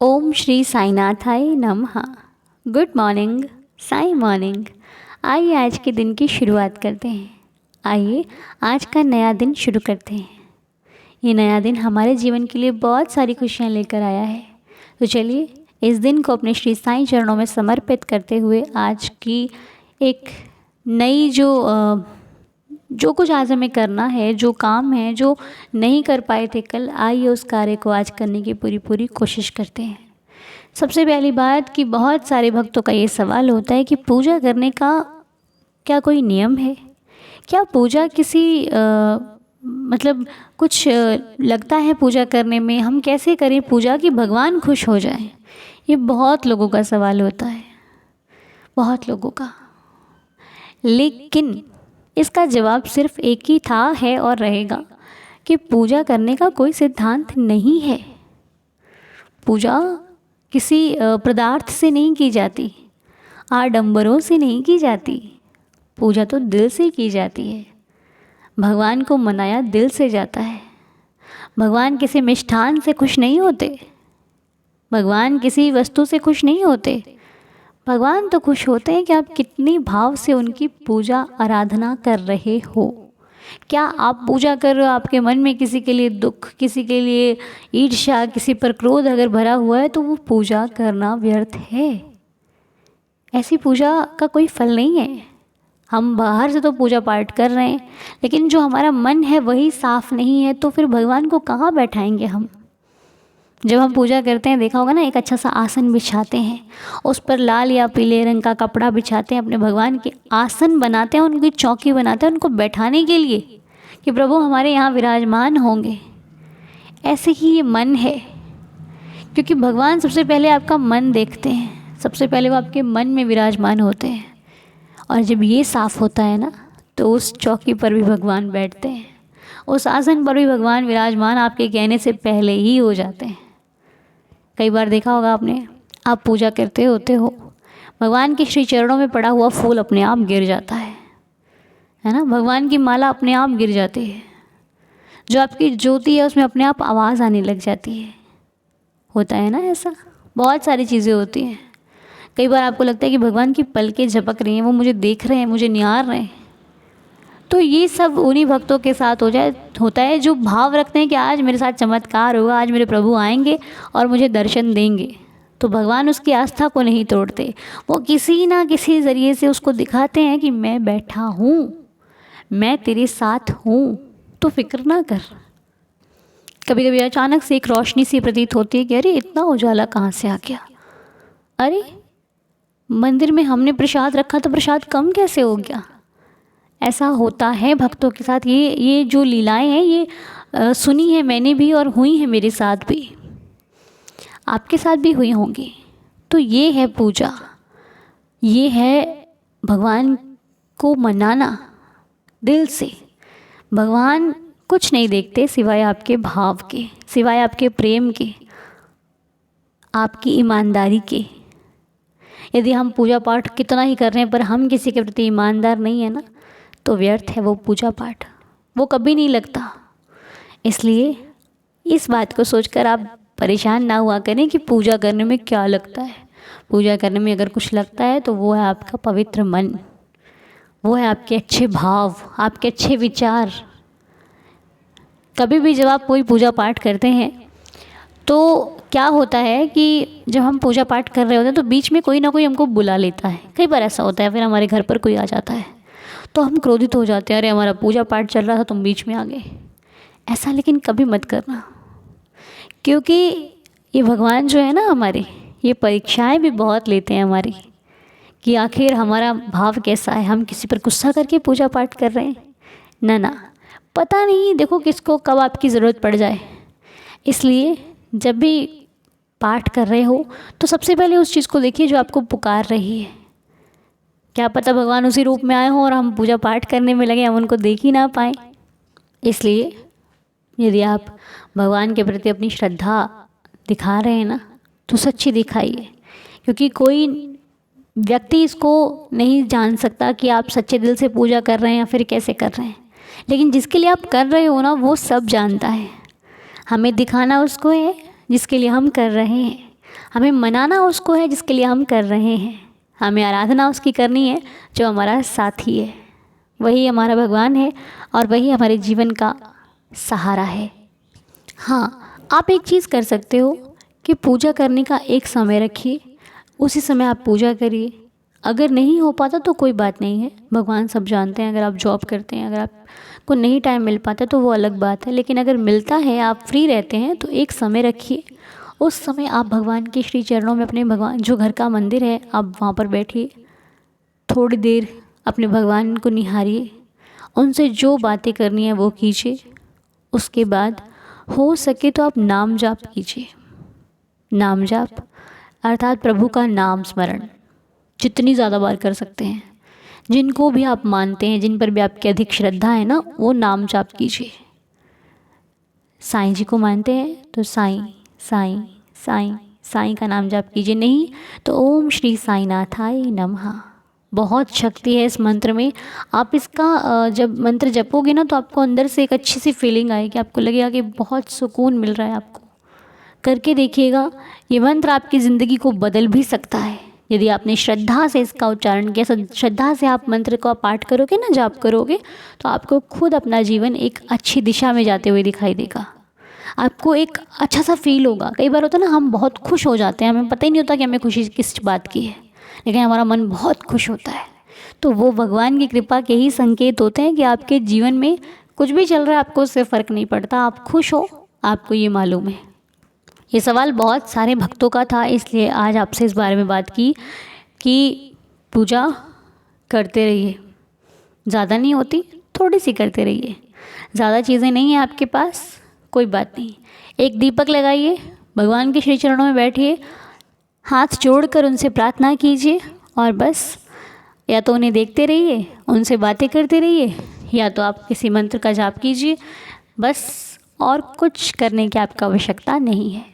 ओम श्री साईनाथाय नमः। Good morning, Sai morning. आइए आज के दिन की शुरुआत करते हैं। आइए आज का नया दिन शुरू करते हैं। ये नया दिन हमारे जीवन के लिए बहुत सारी खुशियाँ लेकर आया है। तो चलिए इस दिन को अपने श्री साईं चरणों में समर्पित करते हुए आज की एक नई जो कुछ आज हमें करना है, जो काम है, जो नहीं कर पाए थे कल, आइए उस कार्य को आज करने की पूरी कोशिश करते हैं। सबसे पहली बात कि बहुत सारे भक्तों का ये सवाल होता है कि पूजा करने का क्या कोई नियम है? क्या पूजा किसी मतलब कुछ लगता है पूजा करने में? हम कैसे करें पूजा कि भगवान खुश हो जाए? ये बहुत लोगों का सवाल होता है, बहुत लोगों का। लेकिन इसका जवाब सिर्फ एक ही था, है और रहेगा कि पूजा करने का कोई सिद्धांत नहीं है। पूजा किसी पदार्थ से नहीं की जाती, आडंबरों से नहीं की जाती। पूजा तो दिल से की जाती है। भगवान को मनाया दिल से जाता है। भगवान किसी मिष्ठान से खुश नहीं होते, भगवान किसी वस्तु से खुश नहीं होते। भगवान तो खुश होते हैं कि आप कितनी भाव से उनकी पूजा आराधना कर रहे हो। क्या आप पूजा कर रहे हो, आपके मन में किसी के लिए दुख, किसी के लिए ईर्ष्या, किसी पर क्रोध अगर भरा हुआ है तो वो पूजा करना व्यर्थ है। ऐसी पूजा का कोई फल नहीं है। हम बाहर से तो पूजा पाठ कर रहे हैं, लेकिन जो हमारा मन है वही साफ नहीं है, तो फिर भगवान को कहाँ बैठाएंगे हम? जब हम पूजा करते हैं, देखा होगा ना, एक अच्छा सा आसन बिछाते हैं, उस पर लाल या पीले रंग का कपड़ा बिछाते हैं, अपने भगवान के आसन बनाते हैं, उनकी चौकी बनाते हैं उनको बैठाने के लिए कि प्रभु हमारे यहाँ विराजमान होंगे। ऐसे ही ये मन है, क्योंकि भगवान सबसे पहले आपका मन देखते हैं, सबसे पहले वो आपके मन में विराजमान होते हैं। और जब ये साफ़ होता है ना, तो उस चौकी पर भी भगवान बैठते हैं, उस आसन पर भी भगवान विराजमान आपके कहने से पहले ही हो जाते हैं। कई बार देखा होगा आपने, आप पूजा करते होते हो, भगवान के श्री चरणों में पड़ा हुआ फूल अपने आप गिर जाता है ना? भगवान की माला अपने आप गिर जाती है। जो आपकी ज्योति है उसमें अपने आप आवाज़ आने लग जाती है। होता है ना ऐसा? बहुत सारी चीज़ें होती हैं। कई बार आपको लगता है कि भगवान की पलकें झपक रही हैं, वो मुझे देख रहे हैं, मुझे निहार रहे हैं। तो ये सब उन्हीं भक्तों के साथ होता है जो भाव रखते हैं कि आज मेरे साथ चमत्कार होगा, आज मेरे प्रभु आएंगे और मुझे दर्शन देंगे। तो भगवान उसकी आस्था को नहीं तोड़ते, वो किसी ना किसी ज़रिए से उसको दिखाते हैं कि मैं बैठा हूँ, मैं तेरे साथ हूँ, तो फिक्र ना कर। कभी कभी अचानक से एक रोशनी सी प्रतीत होती है कि अरे इतना उजाला कहाँ से आ गया, अरे मंदिर में हमने प्रसाद रखा तो प्रसाद कम कैसे हो गया। ऐसा होता है भक्तों के साथ। ये जो लीलाएं हैं ये सुनी है मैंने भी और हुई है मेरे साथ भी, आपके साथ भी हुई होंगी। तो ये है पूजा, ये है भगवान को मनाना दिल से। भगवान कुछ नहीं देखते सिवाय आपके भाव के, सिवाय आपके प्रेम के, आपकी ईमानदारी के। यदि हम पूजा पाठ कितना ही कर रहे हैं पर हम किसी के प्रति ईमानदार नहीं है ना, तो व्यर्थ है वो पूजा पाठ, वो कभी नहीं लगता। इसलिए इस बात को सोचकर आप परेशान ना हुआ करें कि पूजा करने में क्या लगता है। पूजा करने में अगर कुछ लगता है तो वो है आपका पवित्र मन, वो है आपके अच्छे भाव, आपके अच्छे विचार। कभी भी जब आप कोई पूजा पाठ करते हैं तो क्या होता है कि जब हम पूजा पाठ कर रहे होते हैं तो बीच में कोई ना कोई हमको बुला लेता है। कई बार ऐसा होता है, फिर हमारे घर पर कोई आ जाता है तो हम क्रोधित हो जाते हैं, अरे हमारा पूजा पाठ चल रहा था तुम बीच में आ गए। ऐसा लेकिन कभी मत करना, क्योंकि ये भगवान जो है ना हमारे, ये परीक्षाएं भी बहुत लेते हैं हमारी कि आखिर हमारा भाव कैसा है। हम किसी पर गुस्सा करके पूजा पाठ कर रहे हैं ना, पता नहीं देखो किसको कब आपकी ज़रूरत पड़ जाए। इसलिए जब भी पाठ कर रहे हो तो सबसे पहले उस चीज़ को देखिए जो आपको पुकार रही है। क्या पता भगवान उसी रूप में आए हों और हम पूजा पाठ करने में लगे, हम उनको देख ही ना पाएँ। इसलिए यदि आप भगवान के प्रति अपनी श्रद्धा दिखा रहे हैं ना, तो सच्ची दिखाइए, क्योंकि कोई व्यक्ति इसको नहीं जान सकता कि आप सच्चे दिल से पूजा कर रहे हैं या फिर कैसे कर रहे हैं। लेकिन जिसके लिए आप कर रहे हो ना, वो सब जानता है। हमें दिखाना उसको है जिसके लिए हम कर रहे हैं। हमें मनाना उसको है जिसके लिए हम कर रहे हैं, हमें आराधना उसकी करनी है जो हमारा साथी है, वही हमारा भगवान है और वही हमारे जीवन का सहारा है। हाँ, आप एक चीज़ कर सकते हो कि पूजा करने का एक समय रखिए, उसी समय आप पूजा करिए। अगर नहीं हो पाता तो कोई बात नहीं है, भगवान सब जानते हैं। अगर आप जॉब करते हैं, अगर आपको नहीं टाइम मिल पाता तो वो अलग बात है, लेकिन अगर मिलता है, आप फ्री रहते हैं, तो एक समय रखिए। उस समय आप भगवान के श्री चरणों में, अपने भगवान जो घर का मंदिर है, आप वहाँ पर बैठिए, थोड़ी देर अपने भगवान को निहारिए, उनसे जो बातें करनी है वो कीजिए। उसके बाद हो सके तो आप नाम जाप कीजिए। नाम जाप अर्थात प्रभु का नाम स्मरण जितनी ज़्यादा बार कर सकते हैं, जिनको भी आप मानते हैं, जिन पर भी आपकी अधिक श्रद्धा है ना, वो नाम जाप कीजिए। साईं जी को मानते हैं तो साईं साईं साईं साईं का नाम जाप कीजिए, नहीं तो ओम श्री साईनाथाय नमः। बहुत शक्ति है इस मंत्र में। आप इसका जब मंत्र जपोगे ना, तो आपको अंदर से एक अच्छी सी फीलिंग आएगी, आपको लगेगा कि बहुत सुकून मिल रहा है। आपको करके देखिएगा, ये मंत्र आपकी ज़िंदगी को बदल भी सकता है यदि आपने श्रद्धा से इसका उच्चारण किया। श्रद्धा से आप मंत्र का पाठ करोगे ना, जाप करोगे, तो आपको खुद अपना जीवन एक अच्छी दिशा में जाते हुए दिखाई देगा। आपको एक अच्छा सा फील होगा। कई बार होता है ना, हम बहुत खुश हो जाते हैं, हमें पता ही नहीं होता कि हमें खुशी किस बात की है, लेकिन हमारा मन बहुत खुश होता है। तो वो भगवान की कृपा के ही संकेत होते हैं कि आपके जीवन में कुछ भी चल रहा है, आपको उससे फ़र्क नहीं पड़ता, आप खुश हो, आपको ये मालूम है। ये सवाल बहुत सारे भक्तों का था, इसलिए आज आपसे इस बारे में बात की कि पूजा करते रहिए। ज़्यादा नहीं होती, थोड़ी सी करते रहिए। ज़्यादा चीज़ें नहीं हैं आपके पास, कोई बात नहीं, एक दीपक लगाइए, भगवान के श्री चरणों में बैठिए, हाथ जोड़कर उनसे प्रार्थना कीजिए, और बस या तो उन्हें देखते रहिए, उनसे बातें करते रहिए, या तो आप किसी मंत्र का जाप कीजिए, बस। और कुछ करने की आपको आवश्यकता नहीं है।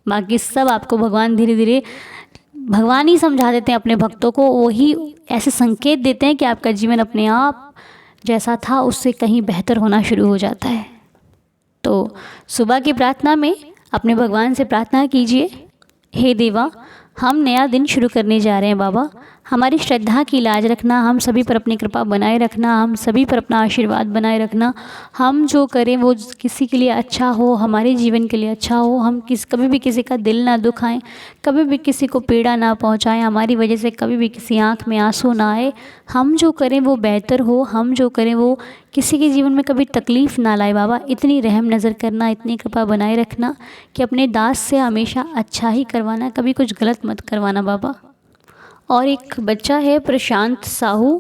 बाकी सब आपको भगवान धीरे धीरे, भगवान ही समझा देते हैं अपने भक्तों को, वही ऐसे संकेत देते हैं कि आपका जीवन अपने आप जैसा था उससे कहीं बेहतर होना शुरू हो जाता है। तो सुबह की प्रार्थना में अपने भगवान से प्रार्थना कीजिए, हे देवा, हम नया दिन शुरू करने जा रहे हैं बाबा, हमारी श्रद्धा की लाज रखना, हम सभी पर अपनी कृपा बनाए रखना, हम सभी पर अपना आशीर्वाद बनाए रखना। हम जो करें वो किसी के लिए अच्छा हो, हमारे जीवन के लिए अच्छा हो। हम कभी भी किसी का दिल ना दुखाएं, कभी भी किसी को पीड़ा ना पहुंचाएं, हमारी वजह से कभी भी किसी आँख में आंसू ना आए। हम जो करें वो बेहतर हो, हम जो करें वो किसी के जीवन में कभी तकलीफ़ ना लाए बाबा। इतनी रहम नज़र करना, इतनी कृपा बनाए रखना कि अपने दास से हमेशा अच्छा ही करवाना, कभी कुछ गलत मत करवाना बाबा। और एक बच्चा है प्रशांत साहू,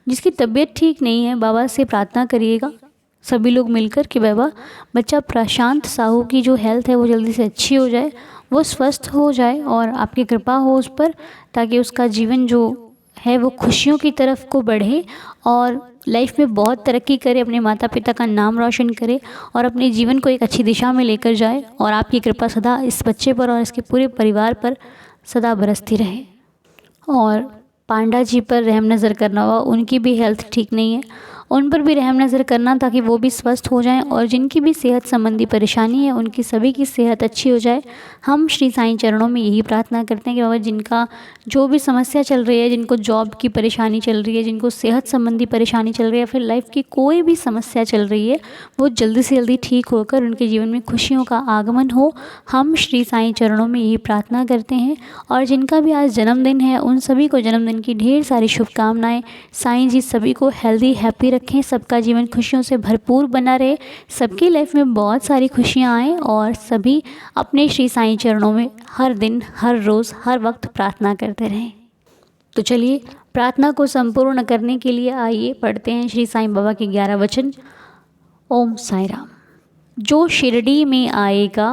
जिसकी तबीयत ठीक नहीं है, बाबा से प्रार्थना करिएगा सभी लोग मिलकर कि बाबा, बच्चा प्रशांत साहू की जो हेल्थ है वो जल्दी से अच्छी हो जाए, वो स्वस्थ हो जाए और आपकी कृपा हो उस पर, ताकि उसका जीवन जो है वो खुशियों की तरफ को बढ़े और लाइफ में बहुत तरक्की करे, अपने माता पिता का नाम रोशन करे और अपने जीवन को एक अच्छी दिशा में लेकर जाए। और आपकी कृपा सदा इस बच्चे पर और इसके पूरे परिवार पर सदा बरसती रहे। और पांडा जी पर रहम नज़र करना हुआ, उनकी भी हेल्थ ठीक नहीं है, उन पर भी रहम नज़र करना ताकि वो भी स्वस्थ हो जाएं और जिनकी भी सेहत संबंधी परेशानी है उनकी सभी की सेहत अच्छी हो जाए। हम श्री साईं चरणों में यही प्रार्थना करते हैं कि बाबा, जिनका जो भी समस्या चल रही है, जिनको जॉब की परेशानी चल रही है, जिनको सेहत संबंधी परेशानी चल रही है, फिर लाइफ की कोई भी समस्या चल रही है, वो जल्दी से जल्दी ठीक होकर उनके जीवन में खुशियों का आगमन हो। हम श्री साईं चरणों में यही प्रार्थना करते हैं। और जिनका भी आज जन्मदिन है, उन सभी को जन्मदिन की ढेर सारी शुभकामनाएँ। साईं जी सभी को हेल्दी हैप्पी रखें, सबका जीवन खुशियों से भरपूर बना रहे, सबकी लाइफ में बहुत सारी खुशियाँ आएँ और सभी अपने श्री साईं चरणों में हर दिन, हर रोज़, हर वक्त प्रार्थना करते रहें। तो चलिए, प्रार्थना को संपूर्ण करने के लिए आइए पढ़ते हैं श्री साईं बाबा के 11 वचन। ओम साईं राम। जो शिरडी में आएगा,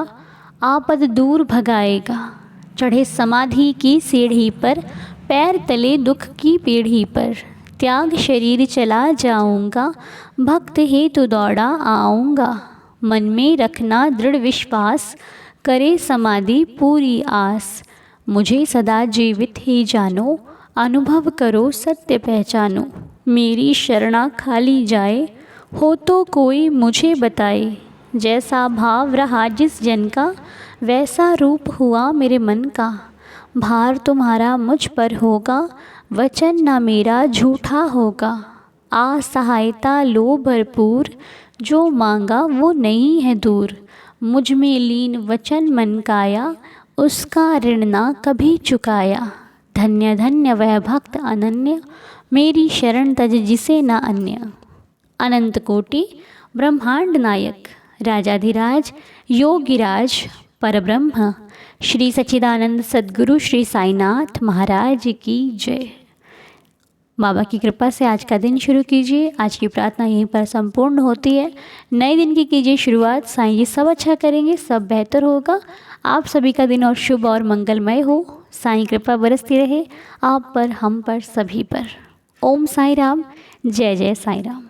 आपद दूर भगाएगा, चढ़े समाधि की सीढ़ी पर, पैर तले दुख की पीढ़ी पर, त्याग शरीर चला जाऊंगा, भक्त हेतु दौड़ा आऊँगा, मन में रखना दृढ़ विश्वास, करे समाधि पूरी आस, मुझे सदा जीवित ही जानो, अनुभव करो सत्य पहचानो, मेरी शरणा खाली जाए, हो तो कोई मुझे बताए, जैसा भाव रहा जिस जन का, वैसा रूप हुआ मेरे मन का, भार तुम्हारा मुझ पर होगा, वचन ना मेरा झूठा होगा। आ सहायता लो भरपूर, जो मांगा वो नहीं है दूर। मुझ में लीन वचन मन काया, उसका ऋण ना कभी चुकाया। धन्य धन्य वह भक्त अनन्य, मेरी शरण तज जिसे न अन्य। अनंत कोटि ब्रह्मांड नायक, राजाधिराज योगिराज परब्रह्म, श्री सच्चिदानंद सद्गुरु श्री साईनाथ महाराज की जय। बाबा की कृपा से आज का दिन शुरू कीजिए। आज की प्रार्थना यहीं पर संपूर्ण होती है। नए दिन की कीजिए शुरुआत। साईं जी सब अच्छा करेंगे, सब बेहतर होगा। आप सभी का दिन और शुभ और मंगलमय हो। साईं कृपा बरसती रहे आप पर, हम पर, सभी पर। ओम साई राम, जय जय साई राम।